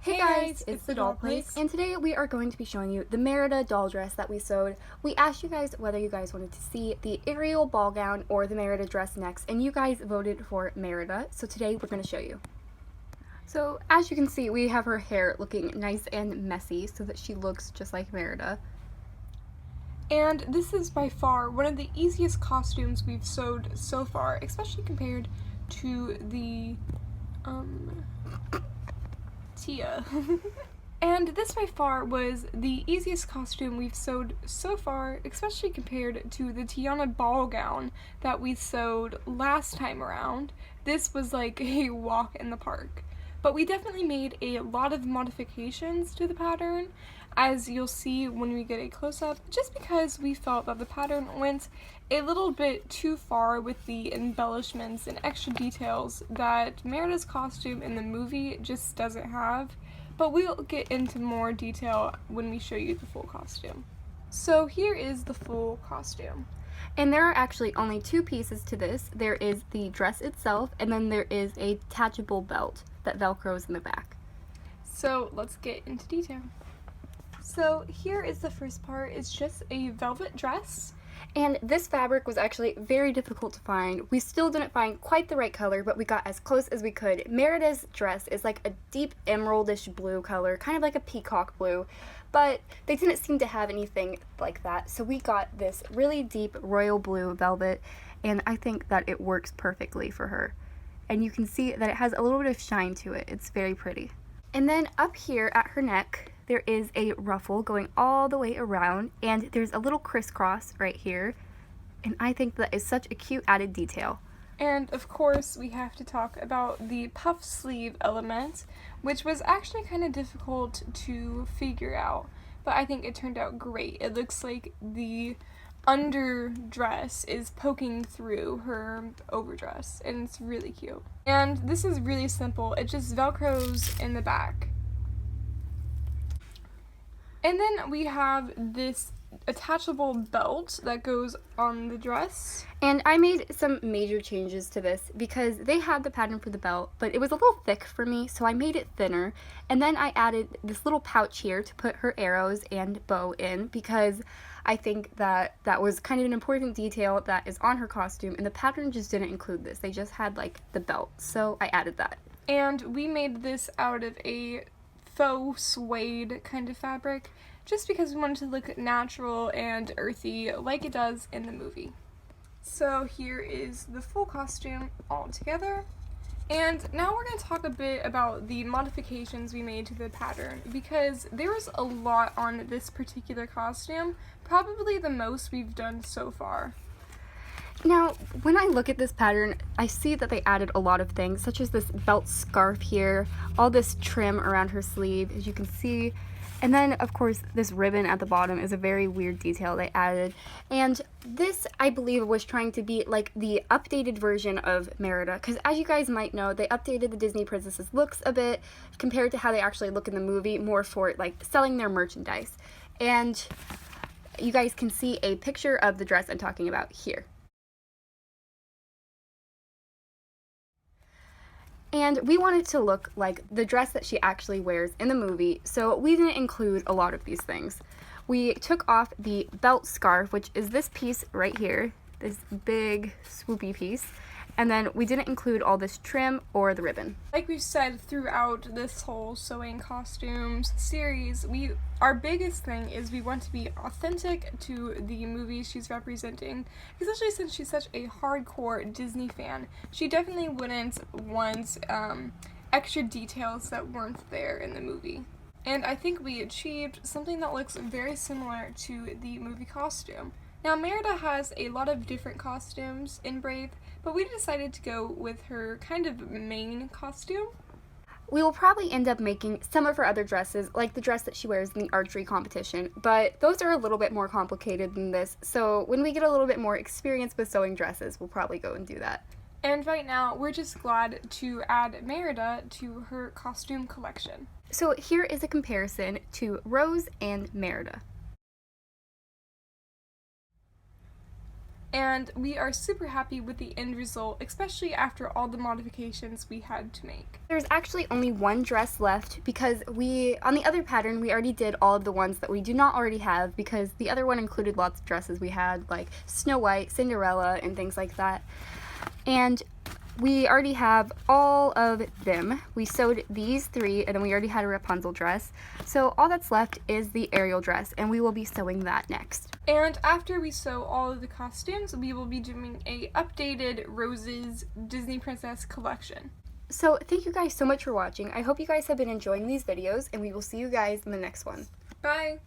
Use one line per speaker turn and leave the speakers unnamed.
Hey guys, it's the doll place, and today we are going to be showing you the Merida doll dress that we sewed. We asked you guys whether you guys wanted to see the Ariel ball gown or the Merida dress next, and you guys voted for Merida, so today we're going to show you. So as you can see, we have her hair looking nice and messy so that she looks just like Merida.
And this is by far one of the easiest costumes we've sewed so far, especially compared to the Tia. And this by far was the easiest costume we've sewed so far, especially compared to the Tiana ball gown that we sewed last time around. This was like a walk in the park. But we definitely made a lot of modifications to the pattern, as you'll see when we get a close-up, just because we felt that the pattern went a little bit too far with the embellishments and extra details that Merida's costume in the movie just doesn't have. But we'll get into more detail when we show you the full costume. So here is the full costume.
And there are actually only two pieces to this. There is the dress itself, and then there is a detachable belt that velcros in the back.
So let's get into detail. So here is the first part. It's just a velvet dress.
And this fabric was actually very difficult to find. We still didn't find quite the right color, but we got as close as we could. Merida's dress is like a deep emeraldish blue color, kind of like a peacock blue, but they didn't seem to have anything like that, so we got this really deep royal blue velvet, and I think that it works perfectly for her. And you can see that it has a little bit of shine to it. It's very pretty. And then up here at her neck, there is a ruffle going all the way around, and there's a little crisscross right here, and I think that is such a cute added detail.
And of course we have to talk about the puff sleeve element, which was actually kind of difficult to figure out, but I think it turned out great. It looks like the underdress is poking through her overdress, and it's really cute. And this is really simple. It just velcros in the back. And then we have this attachable belt that goes on the dress.
And I made some major changes to this because they had the pattern for the belt, but it was a little thick for me, so I made it thinner. And then I added this little pouch here to put her arrows and bow in, because I think that that was kind of an important detail that is on her costume, and the pattern just didn't include this. They just had like the belt, so I added that.
And we made this out of a faux suede kind of fabric, just because we wanted to look natural and earthy like it does in the movie. So here is the full costume all together. And now we're going to talk a bit about the modifications we made to the pattern, because there was a lot on this particular costume, probably the most we've done so far.
Now, when I look at this pattern, I see that they added a lot of things, such as this belt scarf here, all this trim around her sleeve, as you can see, and then, of course, this ribbon at the bottom is a very weird detail they added. And this, I believe, was trying to be like the updated version of Merida, because as you guys might know, they updated the Disney princesses' looks a bit compared to how they actually look in the movie, more for like selling their merchandise. And you guys can see a picture of the dress I'm talking about here. And we wanted to look like the dress that she actually wears in the movie, so we didn't include a lot of these things. We took off the belt scarf, which is this piece right here, this big swoopy piece, and then we didn't include all this trim or the ribbon.
Like we've said throughout this whole sewing costumes series, our biggest thing is we want to be authentic to the movie she's representing, especially since she's such a hardcore Disney fan. She definitely wouldn't want extra details that weren't there in the movie. And I think we achieved something that looks very similar to the movie costume. Now, Merida has a lot of different costumes in Brave, but we decided to go with her kind of main costume.
We will probably end up making some of her other dresses, like the dress that she wears in the archery competition, but those are a little bit more complicated than this, so when we get a little bit more experience with sewing dresses, we'll probably go and do that.
And right now, we're just glad to add Merida to her costume collection.
So here is a comparison to Rose and Merida.
and we are super happy with the end result, especially after all the modifications we had to make.
There's actually only one dress left because on the other pattern, we already did all of the ones that we do not already have because the other one included lots of dresses we had, like Snow White, Cinderella, and things like that. And we already have all of them. We sewed these 3, and then we already had a Rapunzel dress. So all that's left is the Ariel dress, and we will be sewing that next.
And after we sew all of the costumes, we will be doing a updated Roses Disney Princess collection.
So thank you guys so much for watching. I hope you guys have been enjoying these videos, and we will see you guys in the next one.
Bye!